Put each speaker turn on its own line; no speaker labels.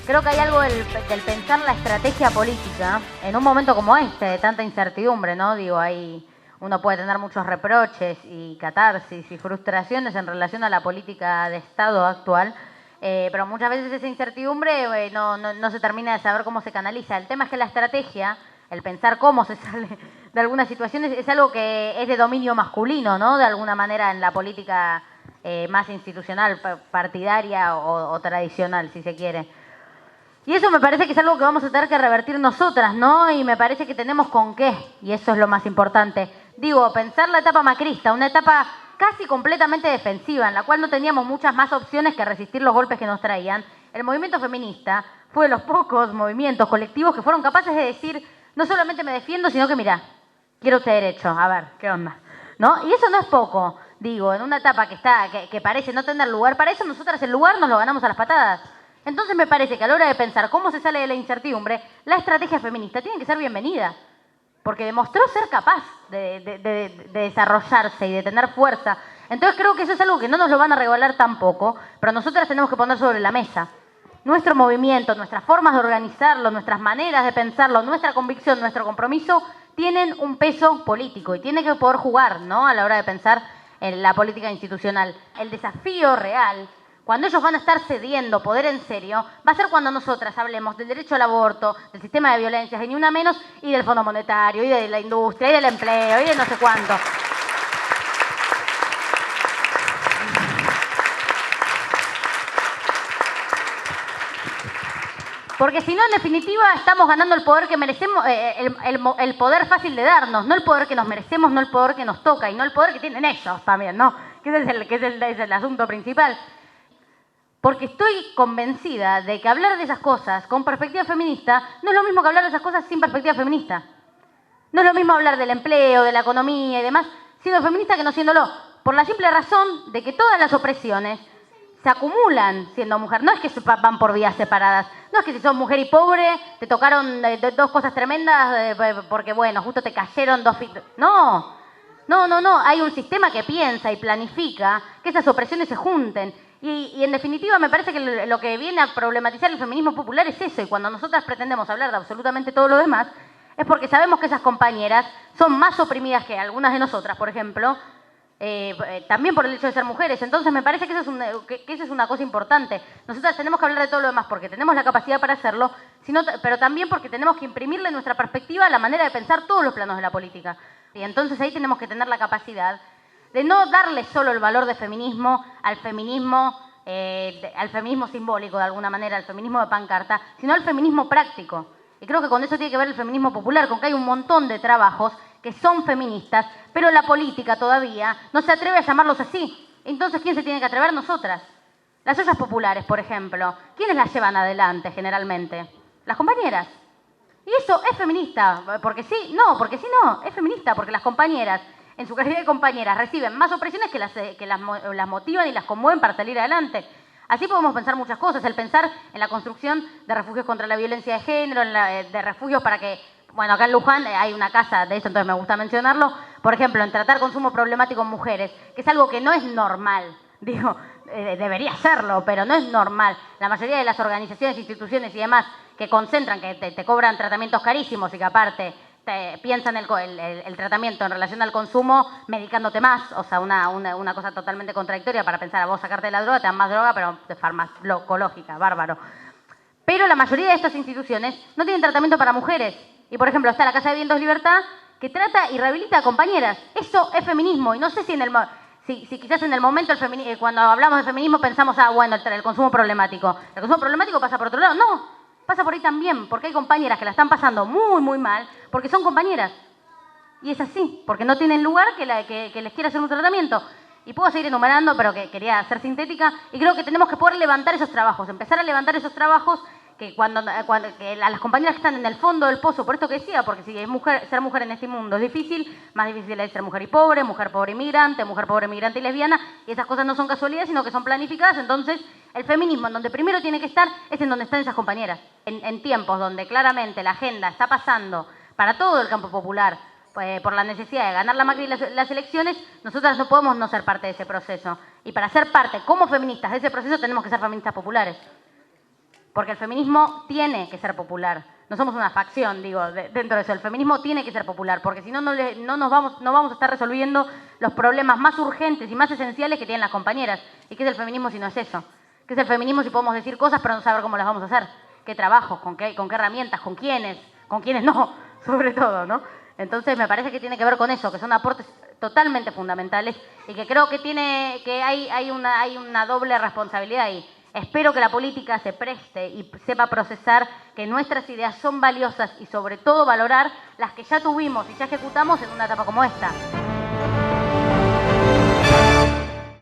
Creo que hay algo del pensar la estrategia política en un momento como este, de tanta incertidumbre, ¿no? Digo, uno puede tener muchos reproches y catarsis y frustraciones en relación a la política de Estado actual, pero muchas veces esa incertidumbre no se termina de saber cómo se canaliza. El tema es que la estrategia, el pensar cómo se sale de algunas situaciones, es algo que es de dominio masculino, ¿no? De alguna manera en la política más institucional, partidaria o tradicional, si se quiere. Y eso me parece que es algo que vamos a tener que revertir nosotras, ¿no? Y me parece que tenemos con qué, y eso es lo más importante. Digo, pensar la etapa macrista, una etapa casi completamente defensiva, en la cual no teníamos muchas más opciones que resistir los golpes que nos traían. El movimiento feminista fue de los pocos movimientos colectivos que fueron capaces de decir, no solamente me defiendo, sino que mirá, quiero usted derecho, a ver, ¿qué onda? ¿No? Y eso no es poco, digo, en una etapa que parece no tener lugar para eso, nosotras el lugar nos lo ganamos a las patadas. Entonces me parece que a la hora de pensar cómo se sale de la incertidumbre, la estrategia feminista tiene que ser bienvenida, porque demostró ser capaz de desarrollarse y de tener fuerza. Entonces creo que eso es algo que no nos lo van a regalar tampoco, pero nosotras tenemos que poner sobre la mesa. Nuestro movimiento, nuestras formas de organizarlo, nuestras maneras de pensarlo, nuestra convicción, nuestro compromiso, tienen un peso político y tiene que poder jugar, ¿no? A la hora de pensar en la política institucional. El desafío real, cuando ellos van a estar cediendo poder en serio, va a ser cuando nosotras hablemos del derecho al aborto, del sistema de violencias, y ni una menos, y del Fondo Monetario, y de la industria, y del empleo, y de no sé cuánto. Porque si no, en definitiva, estamos ganando el poder que merecemos, el poder fácil de darnos, no el poder que nos merecemos, no el poder que nos toca, y no el poder que tienen ellos también, ¿no? Que es el asunto principal. Porque estoy convencida de que hablar de esas cosas con perspectiva feminista no es lo mismo que hablar de esas cosas sin perspectiva feminista. No es lo mismo hablar del empleo, de la economía y demás, siendo feminista que no siéndolo. Por la simple razón de que todas las opresiones se acumulan siendo mujer. No es que van por vías separadas. No es que si sos mujer y pobre te tocaron dos cosas tremendas porque, bueno, justo te cayeron dos... No. Hay un sistema que piensa y planifica que esas opresiones se junten. Y en definitiva me parece que lo que viene a problematizar el feminismo popular es eso. Y cuando nosotras pretendemos hablar de absolutamente todo lo demás, es porque sabemos que esas compañeras son más oprimidas que algunas de nosotras, por ejemplo, también por el hecho de ser mujeres. Entonces me parece que eso es una cosa importante. Nosotras tenemos que hablar de todo lo demás porque tenemos la capacidad para hacerlo, pero también porque tenemos que imprimirle nuestra perspectiva a la manera de pensar todos los planos de la política. Y entonces ahí tenemos que tener la capacidad de no darle solo el valor de feminismo al feminismo simbólico de alguna manera, al feminismo de pancarta, sino al feminismo práctico. Y creo que con eso tiene que ver el feminismo popular, con que hay un montón de trabajos que son feministas, pero la política todavía no se atreve a llamarlos así. Entonces, ¿quién se tiene que atrever? Nosotras. Las ollas populares, por ejemplo, ¿quiénes las llevan adelante generalmente? Las compañeras. Y eso es feminista, porque sí, no, es feminista, porque las compañeras, en su calidad de compañeras, reciben más opresiones que las motivan y las conmueven para salir adelante. Así podemos pensar muchas cosas, el pensar en la construcción de refugios contra la violencia de género, de refugios para que, bueno, acá en Luján hay una casa de eso, entonces me gusta mencionarlo, por ejemplo, en tratar consumo problemático en mujeres, que es algo que no es normal, digo, debería serlo, pero no es normal. La mayoría de las organizaciones, instituciones y demás que concentran, que te cobran tratamientos carísimos y que aparte piensan el tratamiento en relación al consumo medicándote más, o sea, una cosa totalmente contradictoria para pensar a vos sacarte la droga, te dan más droga, pero de farmacológica, bárbaro. Pero la mayoría de estas instituciones no tienen tratamiento para mujeres. Y, por ejemplo, está la Casa de Vientos Libertad, que trata y rehabilita a compañeras. Eso es feminismo, y no sé si quizás en el momento, cuando hablamos de feminismo, pensamos, bueno, el consumo problemático. El consumo problemático pasa por otro lado. No, pasa por ahí también, porque hay compañeras que la están pasando muy, muy mal, porque son compañeras. Y es así, porque no tienen lugar que les quiera hacer un tratamiento. Y puedo seguir enumerando, pero que quería ser sintética, y creo que tenemos que poder levantar esos trabajos, empezar a levantar esos trabajos que que a las compañeras que están en el fondo del pozo, por esto que decía, porque si es ser mujer en este mundo es difícil, más difícil es ser mujer y pobre inmigrante y lesbiana, y esas cosas no son casualidades, sino que son planificadas. Entonces, el feminismo en donde primero tiene que estar es en donde están esas compañeras. En tiempos donde claramente la agenda está pasando para todo el campo popular, por la necesidad de ganar la Macri las elecciones, nosotras no podemos no ser parte de ese proceso. Y para ser parte como feministas de ese proceso tenemos que ser feministas populares. Porque el feminismo tiene que ser popular. No somos una facción, digo, dentro de eso. El feminismo tiene que ser popular, porque si no, no vamos a estar resolviendo los problemas más urgentes y más esenciales que tienen las compañeras. ¿Y qué es el feminismo si no es eso? ¿Qué es el feminismo si podemos decir cosas pero no saber cómo las vamos a hacer? ¿Qué trabajos? ¿Con qué herramientas? ¿Con quiénes? ¿Con quiénes no? Sobre todo, ¿no? Entonces me parece que tiene que ver con eso, que son aportes totalmente fundamentales y que creo que hay una doble responsabilidad ahí. Espero que la política se preste y sepa procesar que nuestras ideas son valiosas y sobre todo valorar las que ya tuvimos y ya ejecutamos en una etapa como esta.